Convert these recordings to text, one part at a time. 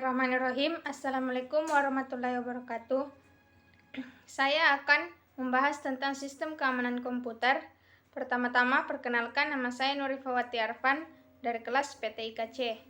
Bismillahirrahmanirrahim. Assalamualaikum warahmatullahi wabarakatuh. Saya akan membahas tentang sistem keamanan komputer. Pertama-tama, perkenalkan, nama saya Nurifawati Arfan dari kelas PTIKC.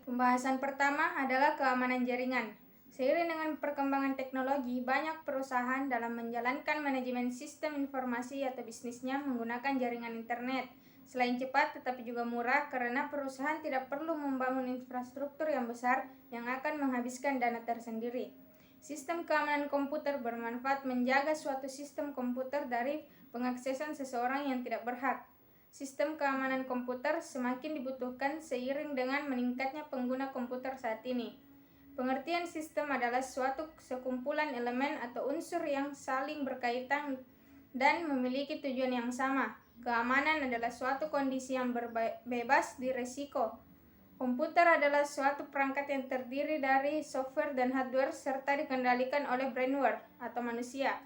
Pembahasan pertama adalah keamanan jaringan. Seiring dengan perkembangan teknologi, banyak perusahaan dalam menjalankan manajemen sistem informasi atau bisnisnya menggunakan jaringan internet. Selain cepat, tetapi juga murah karena perusahaan tidak perlu membangun infrastruktur yang besar yang akan menghabiskan dana tersendiri. Sistem keamanan komputer bermanfaat menjaga suatu sistem komputer dari pengaksesan seseorang yang tidak berhak. Sistem keamanan komputer semakin dibutuhkan seiring dengan meningkatnya pengguna komputer saat ini. Pengertian sistem adalah suatu sekumpulan elemen atau unsur yang saling berkaitan dan memiliki tujuan yang sama. Keamanan adalah suatu kondisi yang bebas di risiko. Komputer adalah suatu perangkat yang terdiri dari software dan hardware serta dikendalikan oleh brainware atau manusia.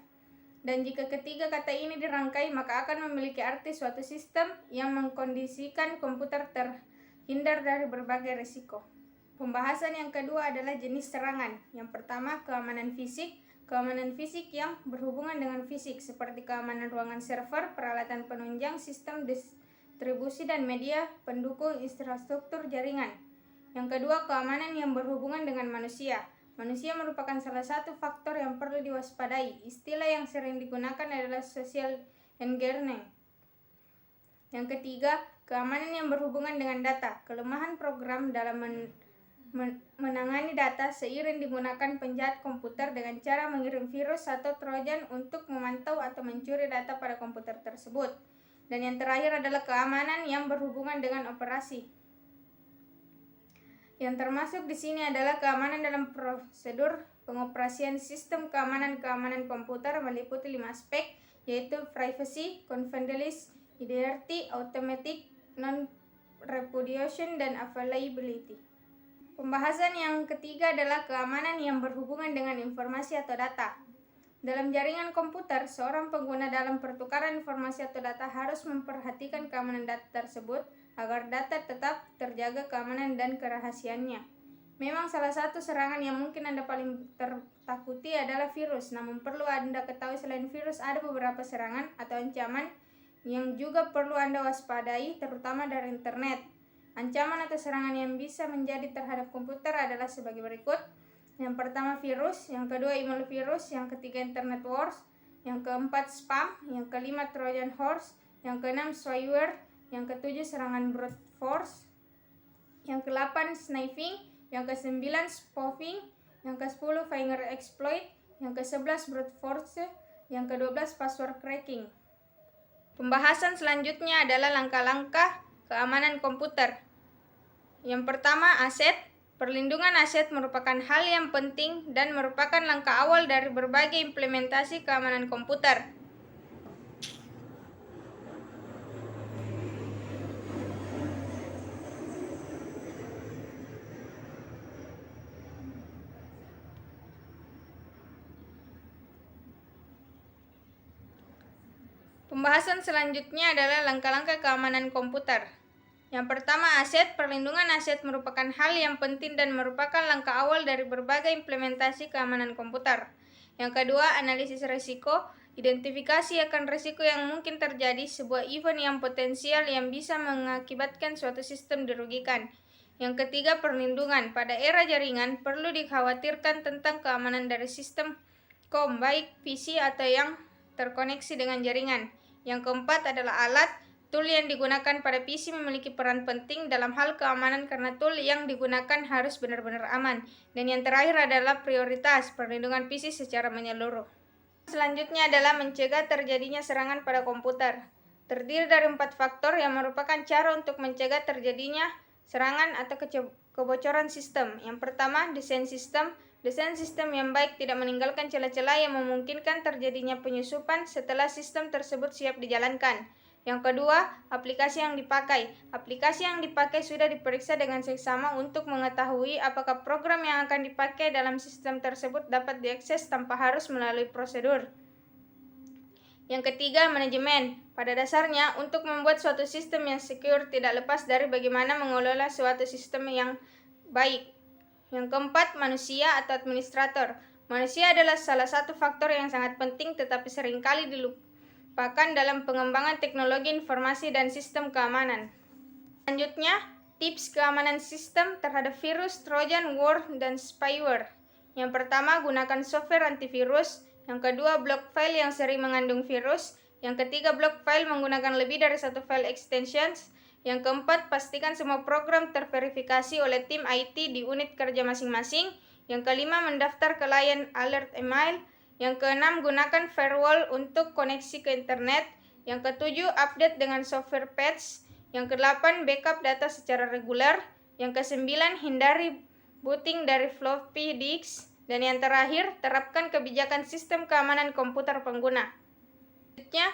Dan jika ketiga kata ini dirangkai, maka akan memiliki arti suatu sistem yang mengkondisikan komputer terhindar dari berbagai risiko. Pembahasan yang kedua adalah jenis serangan. Yang pertama, keamanan fisik. Keamanan fisik yang berhubungan dengan fisik, seperti keamanan ruangan server, peralatan penunjang, sistem distribusi, dan media pendukung infrastruktur jaringan. Yang kedua, keamanan yang berhubungan dengan manusia. Manusia merupakan salah satu faktor yang perlu diwaspadai. Istilah yang sering digunakan adalah social engineering. Yang ketiga, keamanan yang berhubungan dengan data. Kelemahan program dalam menangani data seiring digunakan penjahat komputer dengan cara mengirim virus atau trojan untuk memantau atau mencuri data pada komputer tersebut. Dan yang terakhir adalah keamanan yang berhubungan dengan operasi. Yang termasuk di sini adalah keamanan dalam prosedur pengoperasian sistem keamanan komputer meliputi 5 aspek, yaitu privacy, confidentiality, automatic, non-repudiation, dan availability. Pembahasan yang ketiga adalah keamanan yang berhubungan dengan informasi atau data. Dalam jaringan komputer, seorang pengguna dalam pertukaran informasi atau data harus memperhatikan keamanan data tersebut agar data tetap terjaga keamanan dan kerahasiaannya. Memang salah satu serangan yang mungkin Anda paling tertakuti adalah virus, namun perlu Anda ketahui selain virus ada beberapa serangan atau ancaman yang juga perlu Anda waspadai, terutama dari internet. Ancaman atau serangan yang bisa menjadi terhadap komputer adalah sebagai berikut. Yang pertama virus, yang kedua email virus, yang ketiga internet wars, yang keempat spam, yang kelima trojan horse, yang keenam spyware, yang ketujuh serangan brute force, yang ke-8 sniping, yang ke-9 spoofing, yang ke-10 finger exploit, yang ke-11 brute force, yang ke-12 password cracking. Pembahasan selanjutnya adalah langkah-langkah keamanan komputer. Yang pertama, aset. Perlindungan aset merupakan hal yang penting dan merupakan langkah awal dari berbagai implementasi keamanan komputer. Pembahasan selanjutnya adalah langkah-langkah keamanan komputer. Yang pertama, aset. Perlindungan aset merupakan hal yang penting dan merupakan langkah awal dari berbagai implementasi keamanan komputer. Yang kedua, analisis risiko. Identifikasi akan risiko yang mungkin terjadi, sebuah event yang potensial yang bisa mengakibatkan suatu sistem dirugikan. Yang ketiga, perlindungan. Pada era jaringan, perlu dikhawatirkan tentang keamanan dari sistem baik PC atau yang terkoneksi dengan jaringan. Yang keempat adalah alat. Tool yang digunakan pada PC memiliki peran penting dalam hal keamanan karena tool yang digunakan harus benar-benar aman. Dan yang terakhir adalah prioritas, perlindungan PC secara menyeluruh. Selanjutnya adalah mencegah terjadinya serangan pada komputer. Terdiri dari 4 faktor yang merupakan cara untuk mencegah terjadinya serangan atau kebocoran sistem. Yang pertama, desain sistem. Desain sistem yang baik tidak meninggalkan celah-celah yang memungkinkan terjadinya penyusupan setelah sistem tersebut siap dijalankan. Yang kedua, aplikasi yang dipakai. Aplikasi yang dipakai sudah diperiksa dengan seksama untuk mengetahui apakah program yang akan dipakai dalam sistem tersebut dapat diakses tanpa harus melalui prosedur. Yang ketiga, manajemen. Pada dasarnya, untuk membuat suatu sistem yang secure tidak lepas dari bagaimana mengelola suatu sistem yang baik. Yang keempat, manusia atau administrator. Manusia adalah salah satu faktor yang sangat penting tetapi seringkali dilupakan dalam pengembangan teknologi informasi dan sistem keamanan. Selanjutnya, tips keamanan sistem terhadap virus, trojan, worm, dan spyware. Yang pertama, gunakan software antivirus. Yang kedua, blok file yang sering mengandung virus. Yang ketiga, blok file menggunakan lebih dari satu file extensions. Yang keempat, pastikan semua program terverifikasi oleh tim IT di unit kerja masing-masing. Yang kelima, mendaftar ke layan alert email. Yang keenam, gunakan firewall untuk koneksi ke internet. Yang ketujuh, update dengan software patch. Yang kedelapan, backup data secara reguler. Yang kesembilan, hindari booting dari floppy disk. Dan yang terakhir, terapkan kebijakan sistem keamanan komputer pengguna. Selanjutnya,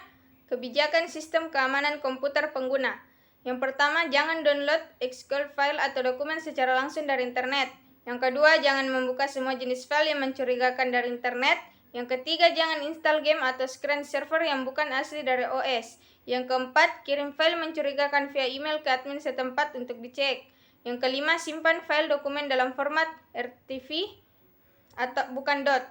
kebijakan sistem keamanan komputer pengguna. Yang pertama, jangan download executable file atau dokumen secara langsung dari internet. Yang kedua, jangan membuka semua jenis file yang mencurigakan dari internet. Yang ketiga, jangan install game atau screen server yang bukan asli dari OS. Yang keempat, kirim file mencurigakan via email ke admin setempat untuk dicek. Yang kelima, simpan file dokumen dalam format RTF atau bukan .dot.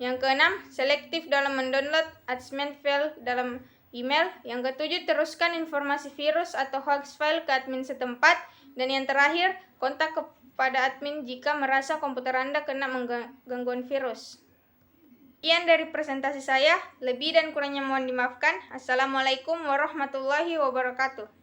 Yang keenam, selektif dalam mendownload attachment file dalam email. Yang ketujuh, teruskan informasi virus atau hoax file ke admin setempat. Dan yang terakhir, kontak kepada admin jika merasa komputer Anda kena gangguan virus. Sekian dari presentasi saya, lebih dan kurangnya mohon dimaafkan. Assalamualaikum warahmatullahi wabarakatuh.